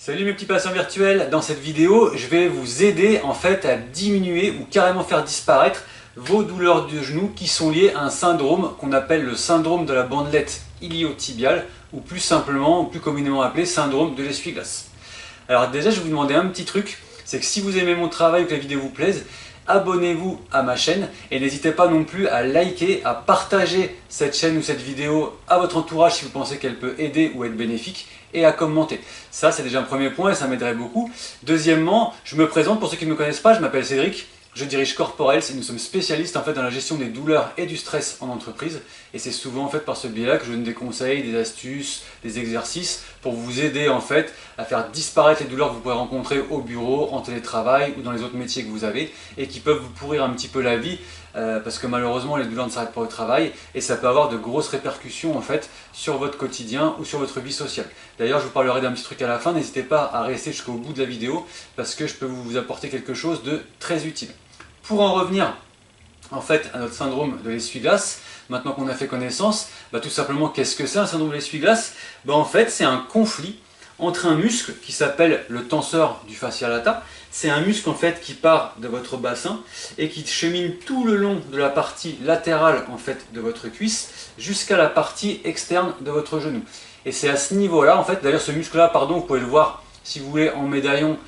Salut mes petits patients virtuels, dans cette vidéo je vais vous aider en fait à diminuer ou carrément faire disparaître vos douleurs de genoux qui sont liées à un syndrome qu'on appelle le syndrome de la bandelette iliotibiale ou plus simplement, ou plus communément appelé syndrome de l'essuie-glace. Alors déjà je vais vous demander un petit truc, c'est que si vous aimez mon travail ou que la vidéo vous plaise, abonnez-vous à ma chaîne et n'hésitez pas non plus à liker, à partager cette chaîne ou cette vidéo à votre entourage si vous pensez qu'elle peut aider ou être bénéfique et à commenter. Ça c'est déjà un premier point et ça m'aiderait beaucoup. Deuxièmement, je me présente pour ceux qui ne me connaissent pas, je m'appelle Cédric, je dirige Corporels et nous sommes spécialistes en fait dans la gestion des douleurs et du stress en entreprise et c'est souvent en fait par ce biais-là que je donne des conseils, des astuces, des exercices pour vous aider en fait à faire disparaître les douleurs que vous pourrez rencontrer au bureau, en télétravail ou dans les autres métiers que vous avez et qui peuvent vous pourrir un petit peu la vie parce que malheureusement les douleurs ne s'arrêtent pas au travail et ça peut avoir de grosses répercussions en fait sur votre quotidien ou sur votre vie sociale. D'ailleurs je vous parlerai d'un petit truc à la fin, n'hésitez pas à rester jusqu'au bout de la vidéo parce que je peux vous apporter quelque chose de très utile. Pour en revenir en fait à notre syndrome de l'essuie-glace, maintenant qu'on a fait connaissance, tout simplement qu'est-ce que c'est un syndrome de l'essuie-glace? En fait c'est un conflit entre un muscle qui s'appelle le tenseur du fascia lata. C'est un muscle en fait qui part de votre bassin et qui chemine tout le long de la partie latérale en fait de votre cuisse jusqu'à la partie externe de votre genou. Et c'est à ce niveau-là en fait, d'ailleurs ce muscle-là, pardon, vous pouvez le voir si vous voulez en médaillon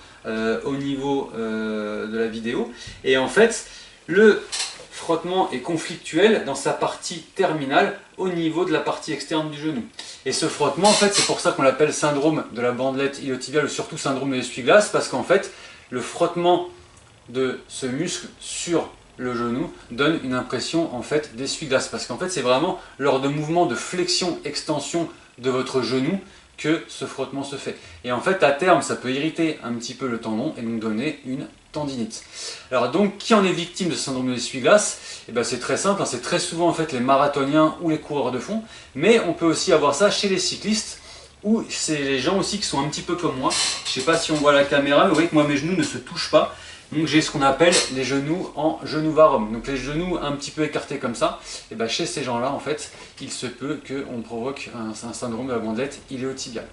au niveau de la vidéo. Et en fait, le frottement est conflictuel dans sa partie terminale au niveau de la partie externe du genou. Et ce frottement, en fait, c'est pour ça qu'on l'appelle syndrome de la bandelette iliotibiale ou surtout syndrome de l'essuie-glace, parce qu'en fait, le frottement de ce muscle sur le genou donne une impression en fait d'essuie-glace, parce qu'en fait, c'est vraiment lors de mouvements de flexion-extension de votre genou que ce frottement se fait. Et en fait, à terme, ça peut irriter un petit peu le tendon et donc donner une tendinite. Alors donc, qui en est victime de ce syndrome de l'essuie-glace? C'est très simple, c'est très souvent en fait les marathoniens ou les coureurs de fond, mais on peut aussi avoir ça chez les cyclistes ou c'est les gens aussi qui sont un petit peu comme moi. Je ne sais pas si on voit la caméra, mais vous voyez que moi mes genoux ne se touchent pas. Donc j'ai ce qu'on appelle les genoux en genou varum. Donc les genoux un petit peu écartés comme ça. Et chez ces gens-là, en fait, il se peut qu'on provoque un syndrome de la bandelette iliotibiale.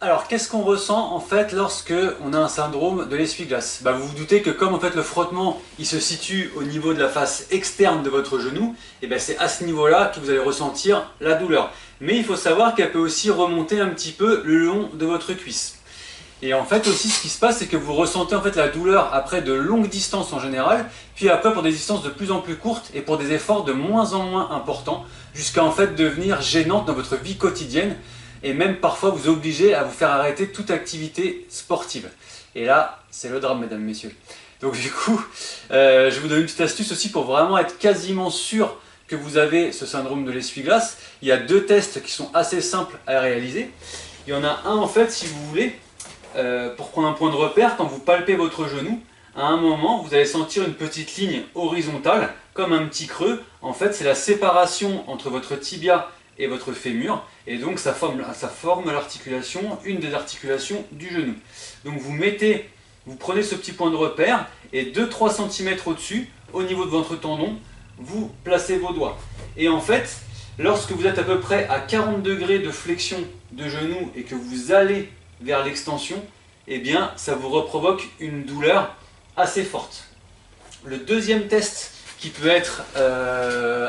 Alors qu'est-ce qu'on ressent en fait lorsque on a un syndrome de l'essuie-glace? Vous vous doutez que comme en fait le frottement il se situe au niveau de la face externe de votre genou, c'est à ce niveau-là que vous allez ressentir la douleur. Mais il faut savoir qu'elle peut aussi remonter un petit peu le long de votre cuisse. Et en fait aussi ce qui se passe c'est que vous ressentez en fait la douleur après de longues distances en général, puis après pour des distances de plus en plus courtes et pour des efforts de moins en moins importants, jusqu'à en fait devenir gênante dans votre vie quotidienne et même parfois vous obliger à vous faire arrêter toute activité sportive. Et là c'est le drame mesdames, messieurs. Donc du coup je vais vous donner une petite astuce aussi pour vraiment être quasiment sûr que vous avez ce syndrome de l'essuie-glace. Il y a deux tests qui sont assez simples à réaliser. Il y en a un en fait si vous voulez. Pour prendre un point de repère, quand vous palpez votre genou, à un moment, vous allez sentir une petite ligne horizontale, comme un petit creux. En fait, c'est la séparation entre votre tibia et votre fémur, et donc ça forme l'articulation, une des articulations du genou. Donc vous prenez ce petit point de repère, et 2-3 cm au-dessus, au niveau de votre tendon, vous placez vos doigts. Et en fait, lorsque vous êtes à peu près à 40 degrés de flexion de genou, et que vous allez vers l'extension, ça vous reprovoque une douleur assez forte. Le deuxième test qui peut être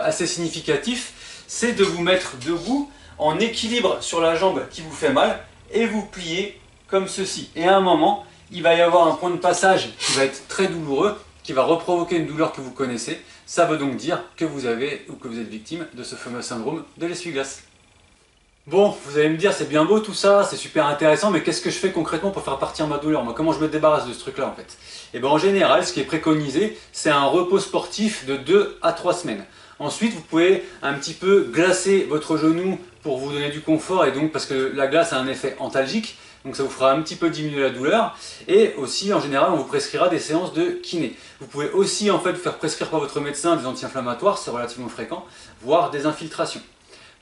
assez significatif, c'est de vous mettre debout en équilibre sur la jambe qui vous fait mal et vous plier comme ceci. Et à un moment, il va y avoir un point de passage qui va être très douloureux, qui va reprovoquer une douleur que vous connaissez. Ça veut donc dire que vous avez ou que vous êtes victime de ce fameux syndrome de l'essuie-glace. Bon, vous allez me dire, c'est bien beau tout ça, c'est super intéressant, mais qu'est-ce que je fais concrètement pour faire partir ma douleur? Moi, comment je me débarrasse de ce truc-là en fait? En général, ce qui est préconisé, c'est un repos sportif de 2 à 3 semaines. Ensuite, vous pouvez un petit peu glacer votre genou pour vous donner du confort, et donc parce que la glace a un effet antalgique, donc ça vous fera un petit peu diminuer la douleur. Et aussi, en général, on vous prescrira des séances de kiné. Vous pouvez aussi en fait vous faire prescrire par votre médecin des anti-inflammatoires, c'est relativement fréquent, voire des infiltrations.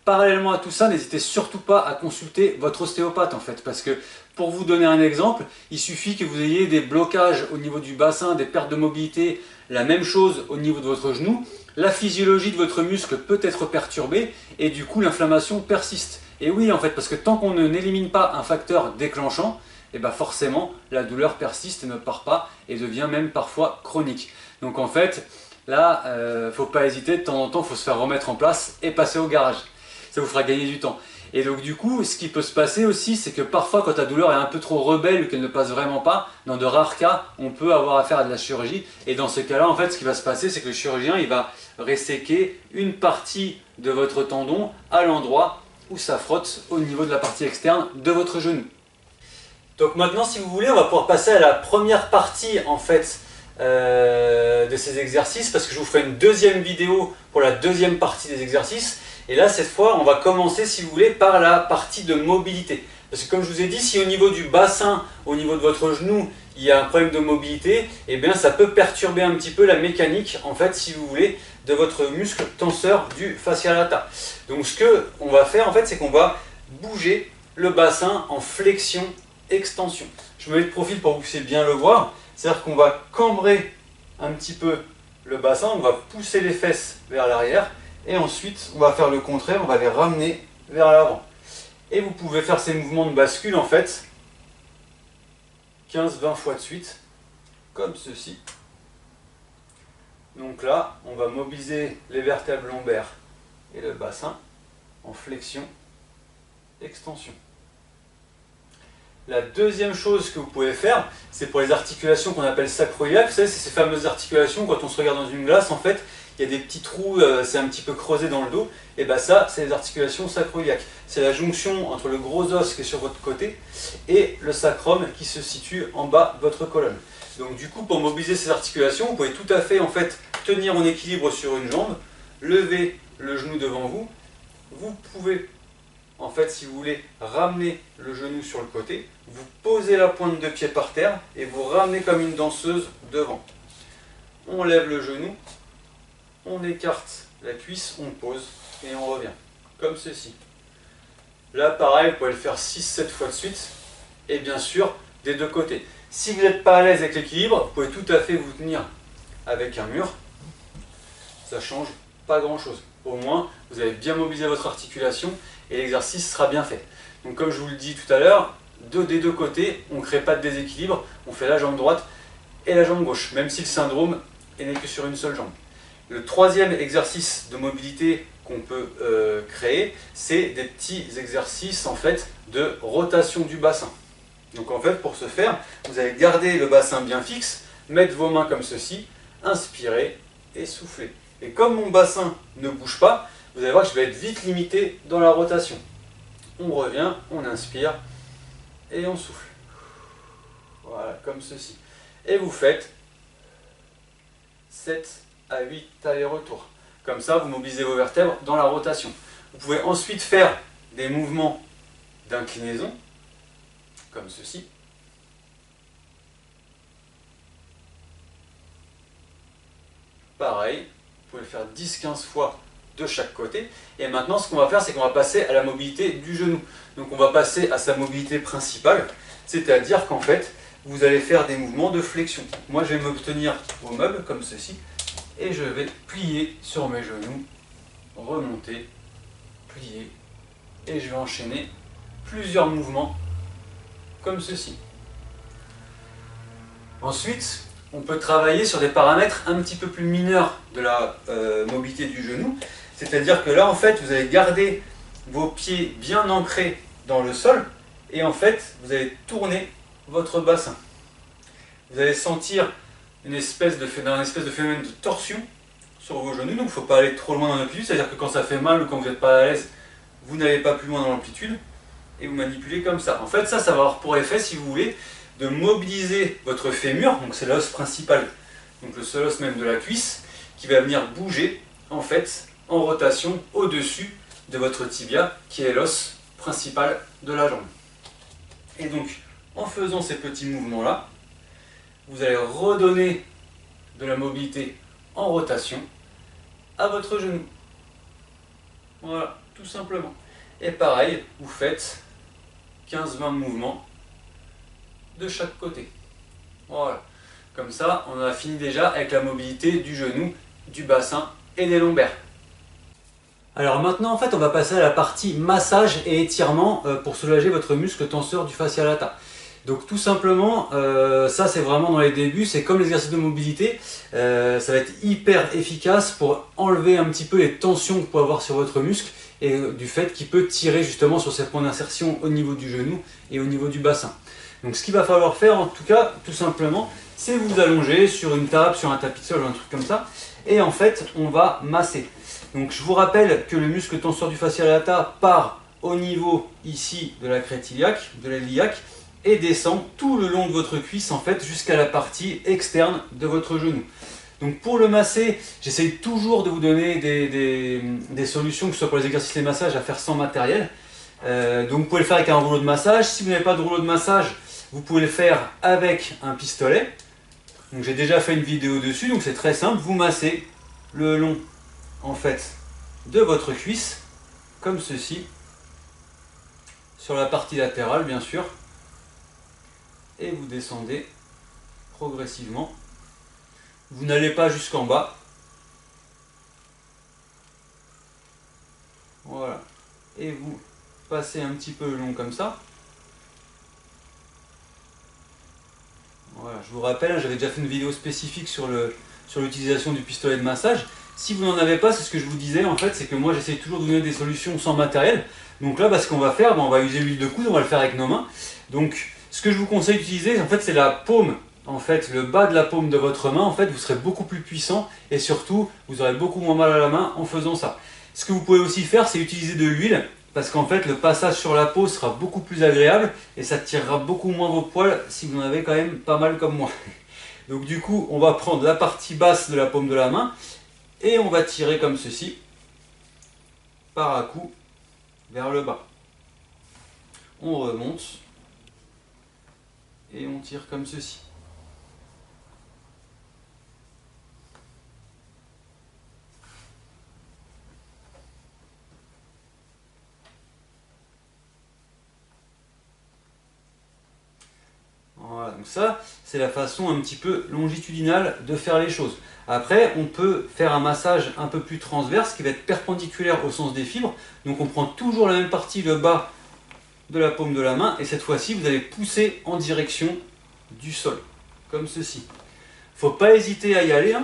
Parallèlement à tout ça, n'hésitez surtout pas à consulter votre ostéopathe en fait, parce que pour vous donner un exemple, il suffit que vous ayez des blocages au niveau du bassin, des pertes de mobilité, la même chose au niveau de votre genou, la physiologie de votre muscle peut être perturbée et du coup l'inflammation persiste. Et oui en fait, parce que tant qu'on n'élimine pas un facteur déclenchant, et bah forcément la douleur persiste et ne part pas et devient même parfois chronique. Donc en fait, là, faut pas hésiter, de temps en temps, faut se faire remettre en place et passer au garage. Ça vous fera gagner du temps. Et donc du coup, ce qui peut se passer aussi, c'est que parfois quand ta douleur est un peu trop rebelle ou qu'elle ne passe vraiment pas, dans de rares cas, on peut avoir affaire à de la chirurgie. Et dans ce cas-là, en fait, ce qui va se passer, c'est que le chirurgien, il va resséquer une partie de votre tendon à l'endroit où ça frotte au niveau de la partie externe de votre genou. Donc maintenant, si vous voulez, on va pouvoir passer à la première partie, en fait, de ces exercices, parce que je vous ferai une deuxième vidéo pour la deuxième partie des exercices. Et là, cette fois, on va commencer, si vous voulez, par la partie de mobilité. Parce que comme je vous ai dit, si au niveau du bassin, au niveau de votre genou, il y a un problème de mobilité, eh bien ça peut perturber un petit peu la mécanique, en fait, si vous voulez, de votre muscle tenseur du fascia lata. Donc ce qu'on va faire, en fait, c'est qu'on va bouger le bassin en flexion-extension. Je me mets de profil pour que vous puissiez bien le voir. C'est-à-dire qu'on va cambrer un petit peu le bassin, on va pousser les fesses vers l'arrière, et ensuite on va faire le contraire, on va les ramener vers l'avant. Et vous pouvez faire ces mouvements de bascule en fait 15-20 fois de suite, comme ceci. Donc là, on va mobiliser les vertèbres lombaires et le bassin en flexion, extension. La deuxième chose que vous pouvez faire, c'est pour les articulations qu'on appelle sacroiliaques. Vous savez, c'est ces fameuses articulations, quand on se regarde dans une glace, en fait, il y a des petits trous, c'est un petit peu creusé dans le dos. Et bien ça, c'est les articulations sacroiliaques. C'est la jonction entre le gros os qui est sur votre côté et le sacrum qui se situe en bas de votre colonne. Donc du coup, pour mobiliser ces articulations, vous pouvez tout à fait en fait tenir en équilibre sur une jambe, lever le genou devant vous. Vous pouvez en fait, si vous voulez, ramener le genou sur le côté, vous posez la pointe de pied par terre et vous ramenez comme une danseuse devant. On lève le genou, on écarte la cuisse, on pose et on revient, comme ceci. Là, pareil, vous pouvez le faire 6-7 fois de suite et bien sûr, des deux côtés. Si vous n'êtes pas à l'aise avec l'équilibre, vous pouvez tout à fait vous tenir avec un mur. Ça change pas grand-chose. Au moins, vous avez bien mobilisé votre articulation et l'exercice sera bien fait. Donc comme je vous le dis tout à l'heure, des deux côtés, on ne crée pas de déséquilibre, on fait la jambe droite et la jambe gauche, même si le syndrome n'est que sur une seule jambe. Le troisième exercice de mobilité qu'on peut créer, c'est des petits exercices en fait de rotation du bassin. Donc en fait, pour ce faire, vous allez garder le bassin bien fixe, mettre vos mains comme ceci, inspirer et souffler. Et comme mon bassin ne bouge pas, vous allez voir que je vais être vite limité dans la rotation. On revient, on inspire et on souffle. Voilà, comme ceci. Et vous faites 7 à 8 allers-retours. Comme ça, vous mobilisez vos vertèbres dans la rotation. Vous pouvez ensuite faire des mouvements d'inclinaison, comme ceci. Pareil, vous pouvez le faire 10-15 fois de chaque côté. Et maintenant, ce qu'on va faire, c'est qu'on va passer à la mobilité du genou. Donc on va passer à sa mobilité principale, c'est-à-dire qu'en fait, vous allez faire des mouvements de flexion. Moi, je vais me tenir au meuble, comme ceci, et je vais plier sur mes genoux, remonter, plier, et je vais enchaîner plusieurs mouvements, comme ceci. Ensuite, on peut travailler sur des paramètres un petit peu plus mineurs de la mobilité du genou. C'est-à-dire que là, en fait, vous allez garder vos pieds bien ancrés dans le sol et en fait, vous allez tourner votre bassin. Vous allez sentir une espèce de phénomène de torsion sur vos genoux. Donc, il ne faut pas aller trop loin dans l'amplitude. C'est-à-dire que quand ça fait mal ou quand vous n'êtes pas à l'aise, vous n'allez pas plus loin dans l'amplitude et vous manipulez comme ça. En fait, ça va avoir pour effet, si vous voulez, de mobiliser votre fémur, donc c'est l'os principal, donc le seul os même de la cuisse, qui va venir bouger en fait en rotation au-dessus de votre tibia, qui est l'os principal de la jambe. Et donc, en faisant ces petits mouvements-là, vous allez redonner de la mobilité en rotation à votre genou. Voilà, tout simplement. Et pareil, vous faites 15-20 mouvements de chaque côté. Voilà. Comme ça, on a fini déjà avec la mobilité du genou, du bassin et des lombaires. Alors maintenant, en fait, on va passer à la partie massage et étirement pour soulager votre muscle tenseur du fascia lata. Donc tout simplement, ça c'est vraiment dans les débuts, c'est comme l'exercice de mobilité, ça va être hyper efficace pour enlever un petit peu les tensions que vous pouvez avoir sur votre muscle et du fait qu'il peut tirer justement sur ces points d'insertion au niveau du genou et au niveau du bassin. Donc ce qu'il va falloir faire en tout cas, tout simplement, c'est vous allonger sur une table, sur un tapis de sol ou un truc comme ça, et en fait on va masser. Donc je vous rappelle que le muscle tenseur du fascia lata part au niveau ici de la crête iliaque, de la iliaque, et descend tout le long de votre cuisse en fait jusqu'à la partie externe de votre genou. Donc pour le masser, j'essaye toujours de vous donner des solutions, que ce soit pour les exercices, les massages, à faire sans matériel. Donc vous pouvez le faire avec un rouleau de massage. Si vous n'avez pas de rouleau de massage, vous pouvez le faire avec un pistolet. Donc j'ai déjà fait une vidéo dessus, donc c'est très simple. Vous massez le long en fait de votre cuisse, comme ceci, sur la partie latérale bien sûr, et vous descendez progressivement. Vous n'allez pas jusqu'en bas. Voilà. Et vous passez un petit peu le long comme ça. Voilà. Je vous rappelle, j'avais déjà fait une vidéo spécifique sur l'utilisation du pistolet de massage. Si vous n'en avez pas, c'est ce que je vous disais en fait, c'est que moi j'essaie toujours de donner des solutions sans matériel. Donc là, ce qu'on va faire, on va user l'huile de coude, on va le faire avec nos mains. Donc ce que je vous conseille d'utiliser, en fait, c'est la paume. En fait, le bas de la paume de votre main, en fait, vous serez beaucoup plus puissant et surtout, vous aurez beaucoup moins mal à la main en faisant ça. Ce que vous pouvez aussi faire, c'est utiliser de l'huile parce qu'en fait, le passage sur la peau sera beaucoup plus agréable et ça tirera beaucoup moins vos poils si vous en avez quand même pas mal comme moi. Donc du coup, on va prendre la partie basse de la paume de la main et on va tirer comme ceci, par à coup, vers le bas. On remonte et on tire comme ceci. Voilà, donc ça, c'est la façon un petit peu longitudinale de faire les choses. Après, on peut faire un massage un peu plus transverse qui va être perpendiculaire au sens des fibres. Donc on prend toujours la même partie, le bas de la paume de la main, et cette fois-ci, vous allez pousser en direction du sol, comme ceci. Il ne faut pas hésiter à y aller.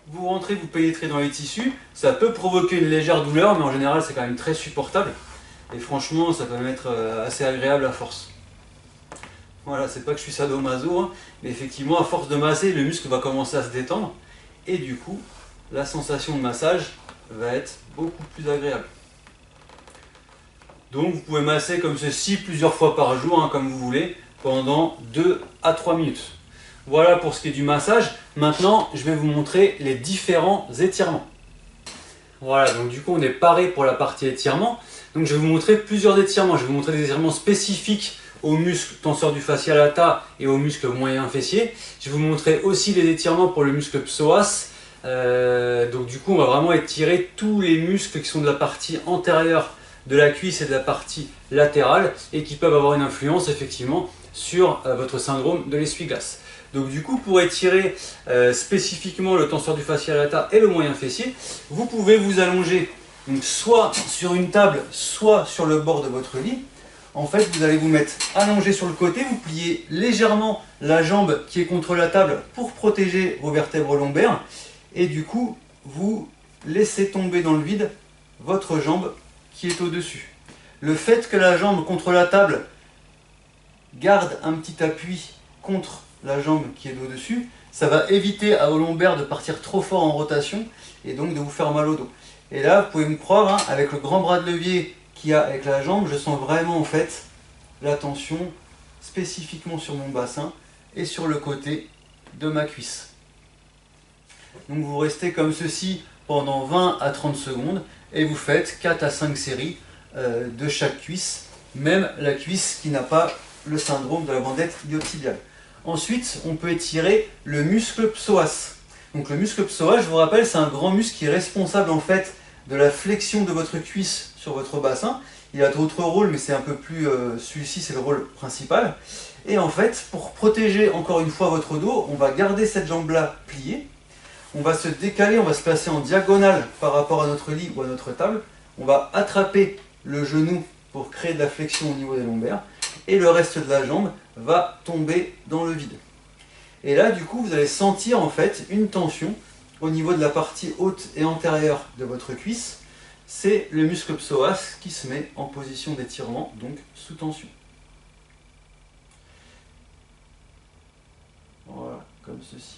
Vous rentrez, vous pénétrez dans les tissus. Ça peut provoquer une légère douleur, mais en général, c'est quand même très supportable. Et franchement, ça peut même être assez agréable à force. Voilà, c'est pas que je suis sadomaso, mais effectivement, à force de masser, le muscle va commencer à se détendre. Et du coup, la sensation de massage va être beaucoup plus agréable. Donc, vous pouvez masser comme ceci plusieurs fois par jour, comme vous voulez, pendant 2 à 3 minutes. Voilà pour ce qui est du massage. Maintenant, je vais vous montrer les différents étirements. Voilà, donc du coup, on est paré pour la partie étirement. Donc, je vais vous montrer plusieurs étirements. Je vais vous montrer des étirements spécifiques aux muscles tenseurs du fascia lata et aux muscles moyens fessiers. Je vais vous montrer aussi les étirements pour le muscle psoas. Donc du coup, on va vraiment étirer tous les muscles qui sont de la partie antérieure de la cuisse et de la partie latérale et qui peuvent avoir une influence effectivement sur votre syndrome de l'essuie-glace. Donc du coup, pour étirer spécifiquement le tenseur du fascia lata et le moyen fessier, vous pouvez vous allonger donc, soit sur une table, soit sur le bord de votre lit. En fait, vous allez vous mettre allongé sur le côté, vous pliez légèrement la jambe qui est contre la table pour protéger vos vertèbres lombaires. Et du coup, vous laissez tomber dans le vide votre jambe qui est au-dessus. Le fait que la jambe contre la table garde un petit appui contre la jambe qui est au-dessus, ça va éviter à vos lombaires de partir trop fort en rotation et donc de vous faire mal au dos. Et là, vous pouvez me croire, avec le grand bras de levier qu'il y a avec la jambe, je sens vraiment en fait la tension spécifiquement sur mon bassin et sur le côté de ma cuisse. Donc vous restez comme ceci pendant 20 à 30 secondes et vous faites 4 à 5 séries de chaque cuisse, même la cuisse qui n'a pas le syndrome de la bandelette iliotibiale. Ensuite, on peut étirer le muscle psoas. Donc le muscle psoas, je vous rappelle, c'est un grand muscle qui est responsable en fait de la flexion de votre cuisse sur votre bassin. Il a d'autres rôles, mais c'est un peu plus... celui-ci, c'est le rôle principal. Et en fait, pour protéger encore une fois votre dos, on va garder cette jambe-là pliée. On va se décaler, on va se placer en diagonale par rapport à notre lit ou à notre table. On va attraper le genou pour créer de la flexion au niveau des lombaires. et le reste de la jambe va tomber dans le vide. Et là, du coup, vous allez sentir en fait une tension au niveau de la partie haute et antérieure de votre cuisse. C'est le muscle psoas qui se met en position d'étirement, donc sous tension. Voilà, comme ceci.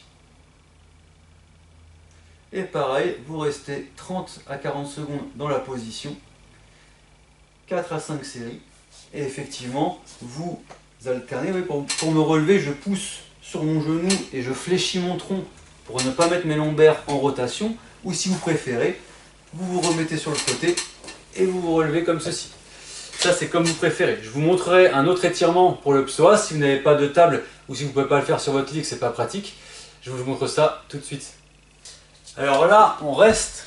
Et pareil, vous restez 30 à 40 secondes dans la position, 4 à 5 séries, et effectivement, vous alternez. Oui, pour me relever, je pousse sur mon genou et je fléchis mon tronc pour ne pas mettre mes lombaires en rotation, ou si vous préférez, vous vous remettez sur le côté et vous vous relevez comme ceci. Ça, c'est comme vous préférez. Je vous montrerai un autre étirement pour le psoas. Si vous n'avez pas de table ou si vous ne pouvez pas le faire sur votre lit, que ce n'est pas pratique, je vous montre ça tout de suite. Alors là, on reste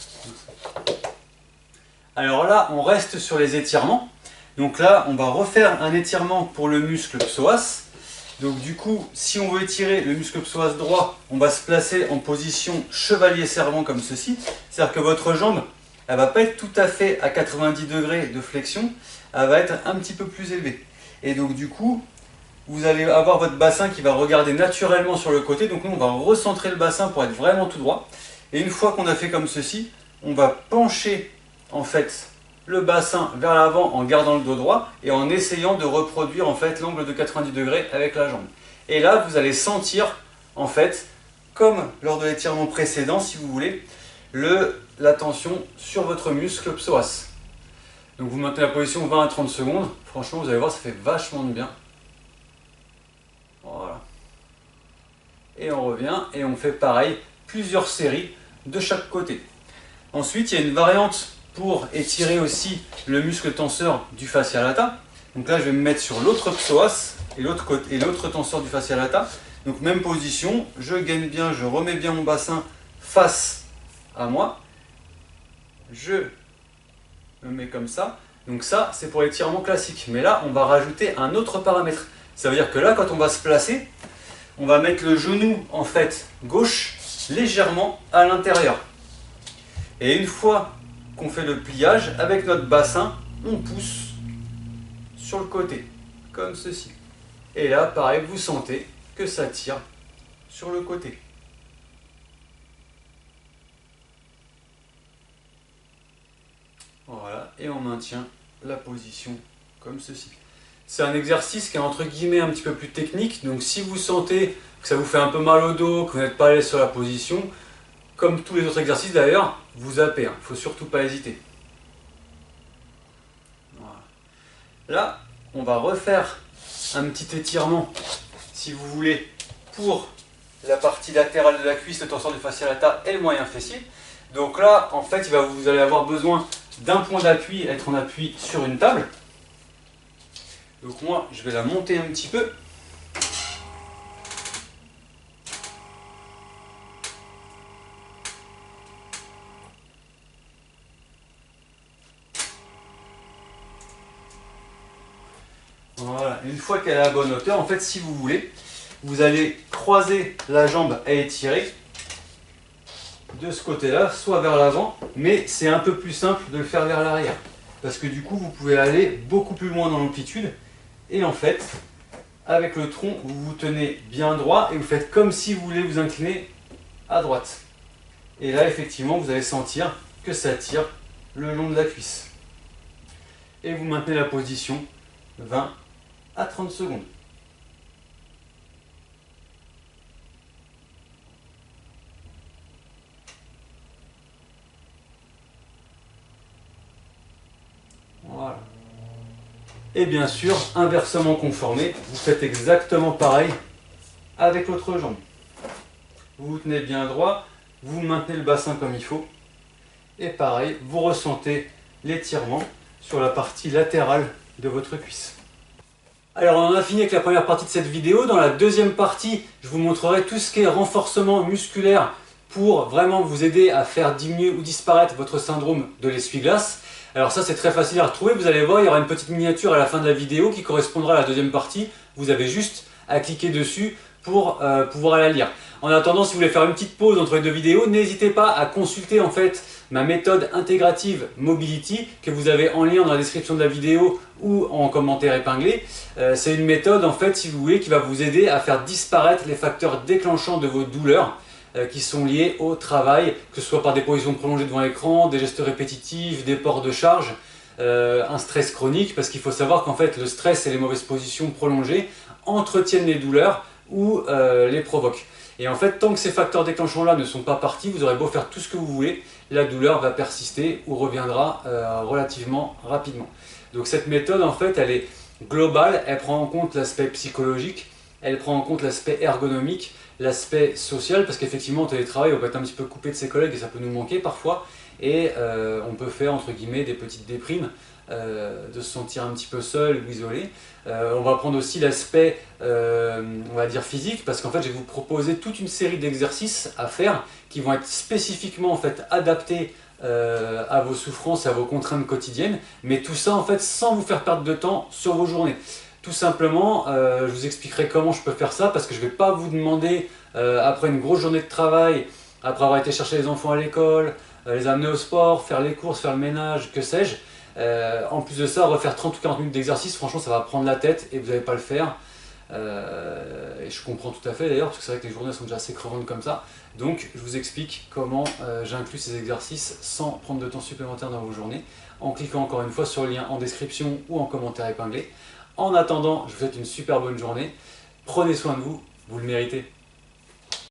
sur les étirements. Donc là, on va refaire un étirement pour le muscle psoas. Donc du coup, si on veut étirer le muscle psoas droit, on va se placer en position chevalier servant comme ceci. C'est-à-dire que votre jambe, elle ne va pas être tout à fait à 90 degrés de flexion, elle va être un petit peu plus élevée. Et donc du coup, vous allez avoir votre bassin qui va regarder naturellement sur le côté. Donc nous, on va recentrer le bassin pour être vraiment tout droit. Et une fois qu'on a fait comme ceci, on va pencher en fait le bassin vers l'avant en gardant le dos droit et en essayant de reproduire en fait l'angle de 90 degrés avec la jambe. Et là, vous allez sentir en fait, comme lors de l'étirement précédent si vous voulez, la tension sur votre muscle psoas. Donc vous maintenez la position 20 à 30 secondes. Franchement, vous allez voir, ça fait vachement de bien. Voilà. Et on revient et on fait pareil, plusieurs séries de chaque côté. Ensuite, il y a une variante pour étirer aussi le muscle tenseur du fascia lata. Donc là, je vais me mettre sur l'autre psoas et l'autre tenseur du fascia lata. Donc même position, je gaine bien, je remets bien mon bassin face à moi. Je me mets comme ça. Donc ça, c'est pour l'étirement classique. Mais là, on va rajouter un autre paramètre. Ça veut dire que là, quand on va se placer, on va mettre le genou en fait gauche légèrement à l'intérieur. Et une fois qu'on fait le pliage, avec notre bassin, on pousse sur le côté, comme ceci. Et là, pareil, vous sentez que ça tire sur le côté. Voilà, et on maintient la position comme ceci. C'est un exercice qui est entre guillemets un petit peu plus technique, donc si vous sentez que ça vous fait un peu mal au dos, que vous n'êtes pas à l'aise sur la position, comme tous les autres exercices d'ailleurs, vous zappez, il ne faut surtout pas hésiter. Voilà. Là, on va refaire un petit étirement, si vous voulez, pour la partie latérale de la cuisse, le tenseur du fascia lata et le moyen fessier. Donc là, en fait, vous allez avoir besoin d'un point d'appui, être en appui sur une table. Donc moi, je vais la monter un petit peu. Voilà, une fois qu'elle est à la bonne hauteur, en fait, si vous voulez, vous allez croiser la jambe à étirer de ce côté-là, soit vers l'avant, mais c'est un peu plus simple de le faire vers l'arrière. Parce que du coup, vous pouvez aller beaucoup plus loin dans l'amplitude. Et en fait, avec le tronc, vous vous tenez bien droit et vous faites comme si vous voulez vous incliner à droite. Et là, effectivement, vous allez sentir que ça tire le long de la cuisse. Et vous maintenez la position 20 à 30 secondes. Voilà. Et bien sûr, inversement conformé, vous faites exactement pareil avec l'autre jambe. Vous vous tenez bien droit, vous maintenez le bassin comme il faut. Et pareil, vous ressentez l'étirement sur la partie latérale de votre cuisse. Alors on en a fini avec la première partie de cette vidéo. Dans la deuxième partie, je vous montrerai tout ce qui est renforcement musculaire pour vraiment vous aider à faire diminuer ou disparaître votre syndrome de l'essuie-glace. Alors ça, c'est très facile à retrouver. Vous allez voir, il y aura une petite miniature à la fin de la vidéo qui correspondra à la deuxième partie. Vous avez juste à cliquer dessus pour pouvoir la lire. En attendant, si vous voulez faire une petite pause entre les deux vidéos, n'hésitez pas à consulter en fait Ma méthode intégrative Mobility, que vous avez en lien dans la description de la vidéo ou en commentaire épinglé, c'est une méthode en fait, si vous voulez, qui va vous aider à faire disparaître les facteurs déclenchants de vos douleurs qui sont liés au travail, que ce soit par des positions prolongées devant l'écran, des gestes répétitifs, des ports de charge, un stress chronique, parce qu'il faut savoir qu'en fait le stress et les mauvaises positions prolongées entretiennent les douleurs ou les provoquent. Et en fait, tant que ces facteurs déclenchants-là ne sont pas partis, vous aurez beau faire tout ce que vous voulez, la douleur va persister ou reviendra relativement rapidement. Donc cette méthode, en fait, elle est globale, elle prend en compte l'aspect psychologique, elle prend en compte l'aspect ergonomique, l'aspect social, parce qu'effectivement, en télétravail, on peut être un petit peu coupé de ses collègues et ça peut nous manquer parfois, et on peut faire, entre guillemets, des petites déprimes, de se sentir un petit peu seul ou isolé. On va prendre aussi l'aspect, on va dire physique, parce qu'en fait, je vais vous proposer toute une série d'exercices à faire qui vont être spécifiquement en fait adaptés à vos souffrances, à vos contraintes quotidiennes, mais tout ça en fait sans vous faire perdre de temps sur vos journées. Tout simplement, je vous expliquerai comment je peux faire ça, parce que je ne vais pas vous demander, après une grosse journée de travail, après avoir été chercher les enfants à l'école, les amener au sport, faire les courses, faire le ménage, que sais-je. En plus de ça, refaire 30 ou 40 minutes d'exercice, franchement ça va prendre la tête et vous n'allez pas le faire. Et je comprends tout à fait d'ailleurs, parce que c'est vrai que les journées sont déjà assez crevantes comme ça. Donc je vous explique comment j'inclus ces exercices sans prendre de temps supplémentaire dans vos journées, en cliquant encore une fois sur le lien en description ou en commentaire épinglé. En attendant, je vous souhaite une super bonne journée. Prenez soin de vous, vous le méritez.